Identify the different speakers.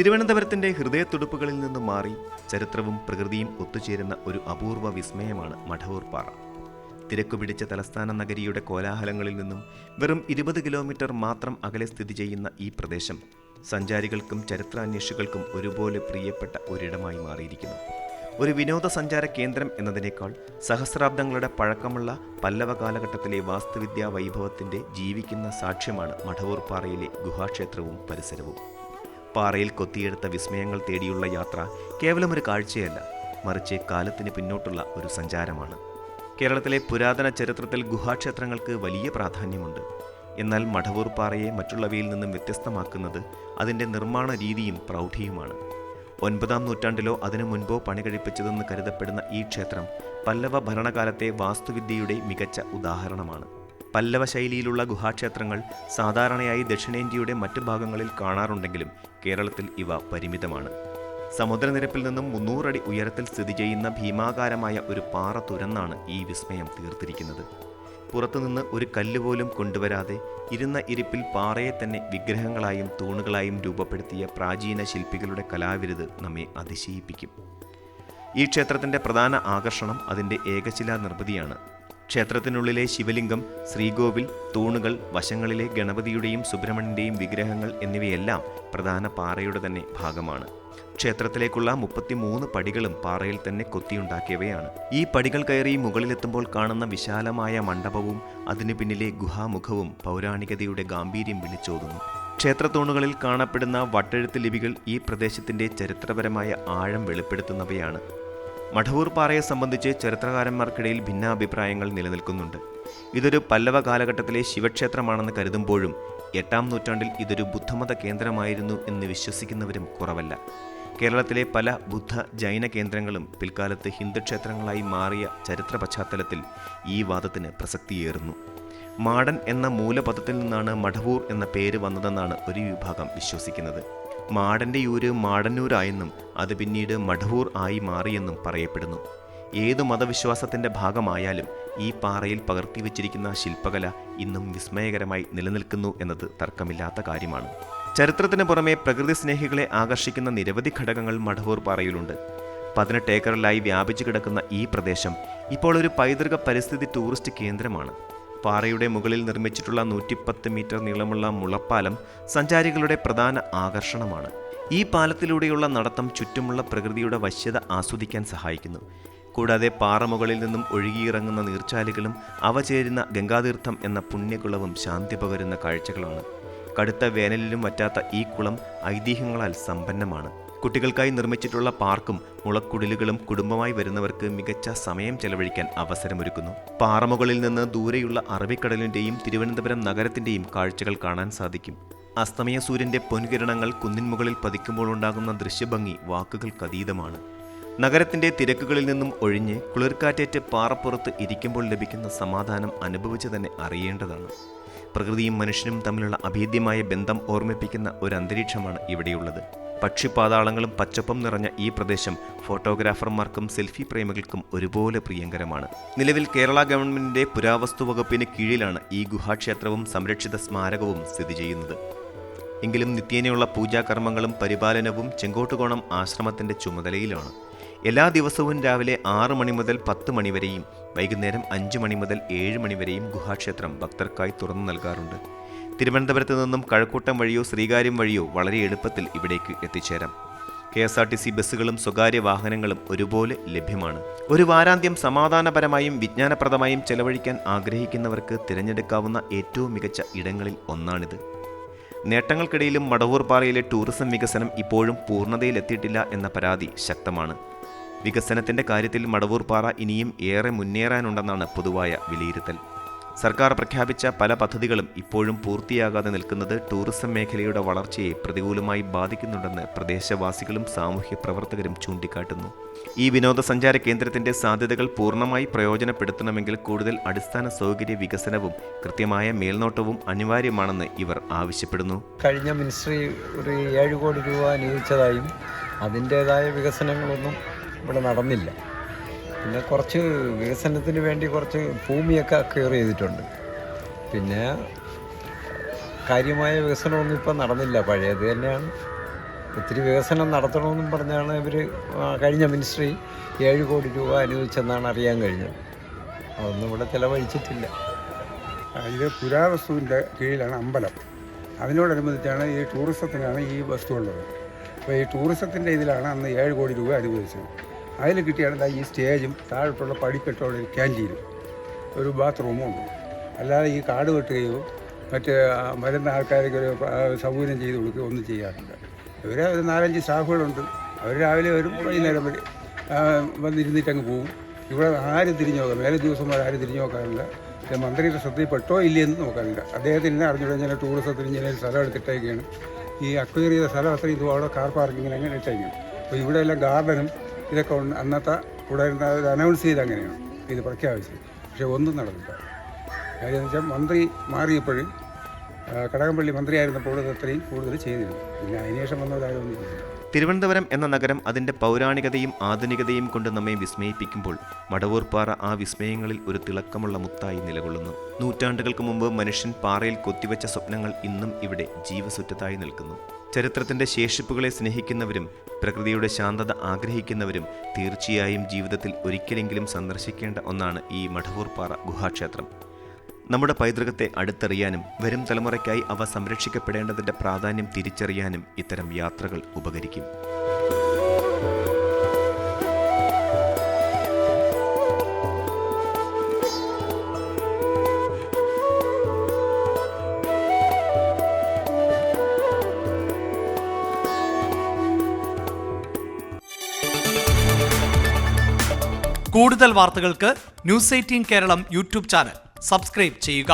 Speaker 1: തിരുവനന്തപുരത്തിൻ്റെ ഹൃദയത്തുടുപ്പുകളിൽ നിന്ന് മാറി ചരിത്രവും പ്രകൃതിയും ഒത്തുചേരുന്ന ഒരു അപൂർവ വിസ്മയമാണ് മടവൂർ പാറ. തിരക്കുപിടിച്ച തലസ്ഥാന നഗരിയുടെ കോലാഹലങ്ങളിൽ നിന്നും വെറും 20 കിലോമീറ്റർ മാത്രം അകലെ സ്ഥിതി ചെയ്യുന്ന ഈ പ്രദേശം സഞ്ചാരികൾക്കും ചരിത്രാന്വേഷികൾക്കും ഒരുപോലെ പ്രിയപ്പെട്ട ഒരിടമായി മാറിയിരിക്കുന്നു. ഒരു വിനോദസഞ്ചാര കേന്ദ്രം എന്നതിനേക്കാൾ സഹസ്രാബ്ദങ്ങളുടെ പഴക്കമുള്ള പല്ലവ കാലഘട്ടത്തിലെ വാസ്തുവിദ്യാ വൈഭവത്തിൻ്റെ ജീവിക്കുന്ന സാക്ഷ്യമാണ് മടവൂർ പാറയിലെ ഗുഹാക്ഷേത്രവും പരിസരവും. പാറയിൽ കൊത്തിയെടുത്ത വിസ്മയങ്ങൾ തേടിയുള്ള യാത്ര കേവലം ഒരു കാഴ്ചയല്ല, മറിച്ച് കാലത്തിന് പിന്നോട്ടുള്ള ഒരു സഞ്ചാരമാണ്. കേരളത്തിലെ പുരാതന ചരിത്രത്തിൽ ഗുഹാക്ഷേത്രങ്ങൾക്ക് വലിയ പ്രാധാന്യമുണ്ട്. എന്നാൽ മടവൂർ പാറയെ മറ്റുള്ളവയിൽ നിന്നും വ്യത്യസ്തമാക്കുന്നത് അതിൻ്റെ നിർമ്മാണ രീതിയും പ്രൗഢിയുമാണ്. 9-ാം നൂറ്റാണ്ടിലോ അതിനു മുൻപോ പണികഴിപ്പിച്ചതെന്ന് കരുതപ്പെടുന്ന ഈ ക്ഷേത്രം പല്ലവ ഭരണകാലത്തെ വാസ്തുവിദ്യയുടെ മികച്ച ഉദാഹരണമാണ്. പല്ലവ ശൈലിയിലുള്ള ഗുഹാക്ഷേത്രങ്ങൾ സാധാരണയായി ദക്ഷിണേന്ത്യയുടെ മറ്റു ഭാഗങ്ങളിൽ കാണാറുണ്ടെങ്കിലും കേരളത്തിൽ ഇവ പരിമിതമാണ്. സമുദ്രനിരപ്പിൽ നിന്നും 300 അടി ഉയരത്തിൽ സ്ഥിതി ചെയ്യുന്ന ഭീമാകാരമായ ഒരു പാറ തുരന്നാണ് ഈ വിസ്മയം തീർത്തിരിക്കുന്നത്. പുറത്തുനിന്ന് ഒരു കല്ലുപോലും കൊണ്ടുവരാതെ ഇരുന്ന ഇരിപ്പിൽ പാറയെ തന്നെ വിഗ്രഹങ്ങളായും തൂണുകളായും രൂപപ്പെടുത്തിയ പ്രാചീന ശില്പികളുടെ കലാവിരുത് നമ്മെ അതിശയിപ്പിക്കും. ഈ ക്ഷേത്രത്തിൻ്റെ പ്രധാന ആകർഷണം അതിൻ്റെ ഏകശിലാ നിർമ്മിതിയാണ്. ക്ഷേത്രത്തിനുള്ളിലെ ശിവലിംഗം, ശ്രീകോവിൽ, തൂണുകൾ, വശങ്ങളിലെ ഗണപതിയുടെയും സുബ്രഹ്മണ്യൻ്റെയും വിഗ്രഹങ്ങൾ എന്നിവയെല്ലാം പ്രധാന പാറയുടെ തന്നെ ഭാഗമാണ്. ക്ഷേത്രത്തിലേക്കുള്ള 33 പടികളും പാറയിൽ തന്നെ കൊത്തിയുണ്ടാക്കിയവയാണ്. ഈ പടികൾ കയറി മുകളിലെത്തുമ്പോൾ കാണുന്ന വിശാലമായ മണ്ഡപവും അതിനു പിന്നിലെ ഗുഹാമുഖവും പൗരാണികതയുടെ ഗാംഭീര്യം വിളിച്ചോതുന്നു. ക്ഷേത്രത്തൂണുകളിൽ കാണപ്പെടുന്ന വട്ടെഴുത്ത് ലിപികൾ ഈ പ്രദേശത്തിൻ്റെ ചരിത്രപരമായ ആഴം വെളിപ്പെടുത്തുന്നവയാണ്. മടവൂർ പാറയെ സംബന്ധിച്ച് ചരിത്രകാരന്മാർക്കിടയിൽ ഭിന്നാഭിപ്രായങ്ങൾ നിലനിൽക്കുന്നുണ്ട്. ഇതൊരു പല്ലവ കാലഘട്ടത്തിലെ ശിവക്ഷേത്രമാണെന്ന് കരുതുമ്പോഴും 8-ാം നൂറ്റാണ്ടിൽ ഇതൊരു ബുദ്ധമത കേന്ദ്രമായിരുന്നു എന്ന് വിശ്വസിക്കുന്നവരും കുറവല്ല. കേരളത്തിലെ പല ബുദ്ധ ജൈന കേന്ദ്രങ്ങളും പിൽക്കാലത്ത് ഹിന്ദു ക്ഷേത്രങ്ങളായി മാറിയ ചരിത്ര പശ്ചാത്തലത്തിൽ ഈ വാദത്തിന് പ്രസക്തിയേറുന്നു. മാടൻ എന്ന മൂലപദത്തിൽ നിന്നാണ് മടവൂർ എന്ന പേര് വന്നതെന്നാണ് ഒരു വിഭാഗം വിശ്വസിക്കുന്നത്. മാടൻ്റെ ഊര് മാടന്നൂരായെന്നും അത് പിന്നീട് മടവൂർ ആയി മാറിയെന്നും പറയപ്പെടുന്നു. ഏതു മതവിശ്വാസത്തിൻ്റെ ഭാഗമായാലും ഈ പാറയിൽ പകർത്തിവെച്ചിരിക്കുന്ന ശില്പകല ഇന്നും വിസ്മയകരമായി നിലനിൽക്കുന്നു എന്നത് തർക്കമില്ലാത്ത കാര്യമാണ്. ചരിത്രത്തിന് പുറമെ പ്രകൃതി സ്നേഹികളെ ആകർഷിക്കുന്ന നിരവധി ഘടകങ്ങൾ മടവൂർ പാറയിലുണ്ട്. 18 ഏക്കറിലായി വ്യാപിച്ചു കിടക്കുന്ന ഈ പ്രദേശം ഇപ്പോൾ ഒരു പൈതൃക പരിസ്ഥിതി ടൂറിസ്റ്റ് കേന്ദ്രമാണ്. പാറയുടെ മുകളിൽ നിർമ്മിച്ചിട്ടുള്ള 110 മീറ്റർ നീളമുള്ള മുളപ്പാലം സഞ്ചാരികളുടെ പ്രധാന ആകർഷണമാണ്. ഈ പാലത്തിലൂടെയുള്ള നടത്തം ചുറ്റുമുള്ള പ്രകൃതിയുടെ വശ്യത ആസ്വദിക്കാൻ സഹായിക്കുന്നു. കൂടാതെ പാറമുകളിൽ നിന്നും ഒഴുകിയിറങ്ങുന്ന നീർച്ചാലുകളും അവ ചേരുന്ന ഗംഗാതീർത്ഥം എന്ന പുണ്യകുളവും ശാന്തി പകരുന്ന കാഴ്ചകളാണ്. കടുത്ത വേനലിലും വറ്റാത്ത ഈ കുളം ഐതിഹ്യങ്ങളാൽ സമ്പന്നമാണ്. കുട്ടികൾക്കായി നിർമ്മിച്ചിട്ടുള്ള പാർക്കും മുളക്കുടിലുകളും കുടുംബമായി വരുന്നവർക്ക് മികച്ച സമയം ചെലവഴിക്കാൻ അവസരമൊരുക്കുന്നു. പാറമുകളിൽ നിന്ന് ദൂരെയുള്ള അറബിക്കടലിൻ്റെയും തിരുവനന്തപുരം നഗരത്തിൻ്റെയും കാഴ്ചകൾ കാണാൻ സാധിക്കും. അസ്തമയ സൂര്യൻ്റെ പൊൻകിരണങ്ങൾ കുന്നിൻ മുകളിൽ പതിക്കുമ്പോൾ ഉണ്ടാകുന്ന ദൃശ്യഭംഗി വാക്കുകൾക്കതീതമാണ്. നഗരത്തിൻ്റെ തിരക്കുകളിൽ നിന്നും ഒഴിഞ്ഞ് കുളിർക്കാറ്റേറ്റ് പാറപ്പുറത്ത് ഇരിക്കുമ്പോൾ ലഭിക്കുന്ന സമാധാനം അനുഭവിച്ച് തന്നെ അറിയേണ്ടതാണ്. പ്രകൃതിയും മനുഷ്യനും തമ്മിലുള്ള അഭേദ്യമായ ബന്ധം ഓർമ്മിപ്പിക്കുന്ന ഒരു അന്തരീക്ഷമാണ് ഇവിടെയുള്ളത്. പക്ഷിപ്പാതാളങ്ങളും പച്ചപ്പും നിറഞ്ഞ ഈ പ്രദേശം ഫോട്ടോഗ്രാഫർമാർക്കും സെൽഫി പ്രേമികൾക്കും ഒരുപോലെ പ്രിയങ്കരമാണ്. നിലവിൽ കേരള ഗവൺമെൻറ്റിൻ്റെ പുരാവസ്തു വകുപ്പിന് കീഴിലാണ് ഈ ഗുഹാക്ഷേത്രവും സംരക്ഷിത സ്മാരകവും സ്ഥിതി ചെയ്യുന്നത്. എങ്കിലും നിത്യേനയുള്ള പൂജാകർമ്മങ്ങളും പരിപാലനവും ചെങ്കോട്ടുകോണം ആശ്രമത്തിൻ്റെ ചുമതലയിലാണ്. എല്ലാ ദിവസവും രാവിലെ 6 മണി മുതൽ 10 മണി വരെയും വൈകുന്നേരം 5 മണി മുതൽ 7 മണി വരെയും ഗുഹാക്ഷേത്രം ഭക്തർക്കായി തുറന്നു നൽകാറുണ്ട്. തിരുവനന്തപുരത്ത് നിന്നും കഴക്കൂട്ടം വഴിയോ ശ്രീകാര്യം വഴിയോ വളരെ എളുപ്പത്തിൽ ഇവിടേക്ക് എത്തിച്ചേരാം. KSRTC ബസ്സുകളും സ്വകാര്യ വാഹനങ്ങളും ഒരുപോലെ ലഭ്യമാണ്. ഒരു വാരാന്ത്യം സമാധാനപരമായും വിജ്ഞാനപ്രദമായും ചെലവഴിക്കാൻ ആഗ്രഹിക്കുന്നവർക്ക് തിരഞ്ഞെടുക്കാവുന്ന ഏറ്റവും മികച്ച ഇടങ്ങളിൽ ഒന്നാണിത്. നേട്ടങ്ങൾക്കിടയിലും മടവൂർ പാറയിലെ ടൂറിസം വികസനം ഇപ്പോഴും പൂർണ്ണതയിലെത്തിയിട്ടില്ല എന്ന പരാതി ശക്തമാണ്. വികസനത്തിൻ്റെ കാര്യത്തിൽ മടവൂർ പാറ ഇനിയും ഏറെ മുന്നേറാനുണ്ടെന്നാണ് പൊതുവായ വിലയിരുത്തൽ. സർക്കാർ പ്രഖ്യാപിച്ച പല പദ്ധതികളും ഇപ്പോഴും പൂർത്തിയാകാതെ നിൽക്കുന്നത് ടൂറിസം മേഖലയുടെ വളർച്ചയെ പ്രതികൂലമായി ബാധിക്കുന്നുണ്ടെന്ന് പ്രദേശവാസികളും സാമൂഹ്യ പ്രവർത്തകരും ചൂണ്ടിക്കാട്ടുന്നു. ഈ വിനോദസഞ്ചാര കേന്ദ്രത്തിൻ്റെ സാധ്യതകൾ പൂർണ്ണമായി പ്രയോജനപ്പെടുത്തണമെങ്കിൽ കൂടുതൽ അടിസ്ഥാന സൗകര്യ വികസനവും കൃത്യമായ മേൽനോട്ടവും അനിവാര്യമാണെന്ന് ഇവർ ആവശ്യപ്പെടുന്നു.
Speaker 2: കഴിഞ്ഞ മിനിസ്ട്രി ഒരു 7 കോടി രൂപ അനുവദിച്ചതായും അതിൻ്റേതായ വികസനങ്ങളൊന്നും ഇവിടെ നടന്നില്ല. പിന്നെ കുറച്ച് വികസനത്തിന് വേണ്ടി കുറച്ച് ഭൂമിയൊക്കെ അക്വയർ ചെയ്തിട്ടുണ്ട്. പിന്നെ കാര്യമായ വികസനമൊന്നും ഇപ്പം നടന്നില്ല. പഴയത് തന്നെയാണ്. ഒത്തിരി വികസനം നടത്തണമെന്നും പറഞ്ഞാണ് ഇവർ കഴിഞ്ഞ മിനിസ്ട്രി 7 കോടി രൂപ അനുവദിച്ചെന്നാണ് അറിയാൻ കഴിഞ്ഞത്. അതൊന്നും ഇവിടെ ചിലവഴിച്ചിട്ടില്ല.
Speaker 3: ഇത് പുരാവസ്തുവിൻ്റെ കീഴിലാണ് അമ്പലം. അതിനോടനുബന്ധിച്ചാണ് ഈ ടൂറിസത്തിനാണ് ഈ വസ്തു ഉള്ളത്. അപ്പോൾ ഈ ടൂറിസത്തിൻ്റെ ഇതിലാണ് അന്ന് 7 കോടി രൂപ അനുവദിച്ചത്. അതിൽ കിട്ടിയാണ് ഈ സ്റ്റേജും താഴോട്ടുള്ള പടിക്കെട്ടുള്ള ഒരു ക്യാൻറ്റീനും ഒരു ബാത്റൂമും ഉണ്ട്. അല്ലാതെ ഈ കാട് വെട്ടുകയോ മറ്റ് വരുന്ന ആൾക്കാർക്ക് ഒരു സൗകര്യം ചെയ്ത് കൊടുക്കുകയോ ഒന്നും ചെയ്യാറില്ല. ഇവർ ഒരു 4-5 സ്റ്റാഫുകളുണ്ട്. അവർ രാവിലെ വരും, വൈകുന്നേരം വരെ വന്നിരുന്നിട്ടങ്ങ് പോകും. ഇവിടെ ആരും തിരിഞ്ഞു നോക്കാം, മേലെ ദിവസന്മാർ ആരും തിരിഞ്ഞു നോക്കാറില്ല. മന്ത്രിയുടെ ശ്രദ്ധയിൽപ്പെട്ടോ ഇല്ലയെന്ന് നോക്കാറില്ല. അദ്ദേഹത്തിന് അറിഞ്ഞൂടെ ഇങ്ങനെ ടൂറിസത്തിന് ഇങ്ങനെ സ്ഥലം എടുത്തിട്ടേക്കാണ്. ഈ അക്വയർ ചെയ്ത സ്ഥലം അത്രയും ഇത് അവിടെ കാർ പാർക്കിങ്ങിന് അങ്ങനെ ഇട്ടേക്കാണ്. അപ്പോൾ ഇവിടെ എല്ലാം ഗാർഡനും ഇതൊക്കെ ഉണ്ട്. അന്നത്തെ ഇവിടെ അനൗൺസ് ചെയ്ത് അങ്ങനെയാണ് ഇത് പ്രഖ്യാപിച്ചത്. പക്ഷേ ഒന്നും നടന്നില്ല. കാര്യം എന്ന് വെച്ചാൽ മന്ത്രി മാറിയപ്പോൾ കടകംപള്ളി മന്ത്രിയായിരുന്നപ്പോൾ ഇത് അത്രയും കൂടുതൽ ചെയ്തിരുന്നു. പിന്നെ അതിനുശേഷം വന്നവരാരും ഒന്നും ചെയ്തില്ല.
Speaker 1: തിരുവനന്തപുരം എന്ന നഗരം അതിൻ്റെ പൗരാണികതയും ആധുനികതയും കൊണ്ട് നമ്മെ വിസ്മയിപ്പിക്കുമ്പോൾ മടവൂർപ്പാറ ആ വിസ്മയങ്ങളിൽ ഒരു തിളക്കമുള്ള മുത്തായി നിലകൊള്ളുന്നു. നൂറ്റാണ്ടുകൾക്ക് മുമ്പ് മനുഷ്യൻ പാറയിൽ കൊത്തിവെച്ച സ്വപ്നങ്ങൾ ഇന്നും ഇവിടെ ജീവസുറ്റത്തായി നിൽക്കുന്നു. ചരിത്രത്തിൻ്റെ ശേഷിപ്പുകളെ സ്നേഹിക്കുന്നവരും പ്രകൃതിയുടെ ശാന്തത ആഗ്രഹിക്കുന്നവരും തീർച്ചയായും ജീവിതത്തിൽ ഒരിക്കലെങ്കിലും സന്ദർശിക്കേണ്ട ഒന്നാണ് ഈ മടവൂർപ്പാറ ഗുഹാക്ഷേത്രം. നമ്മുടെ പൈതൃകത്തെ അടുത്തറിയാനും വരും തലമുറയ്ക്കായി അവ സംരക്ഷിക്കപ്പെടേണ്ടതിൻ്റെ പ്രാധാന്യം തിരിച്ചറിയാനും ഇത്തരം യാത്രകൾ ഉപകരിക്കും.
Speaker 4: കൂടുതൽ വാർത്തകൾക്ക് News 18 Keralam YouTube channel subscribe ചെയ്യുക.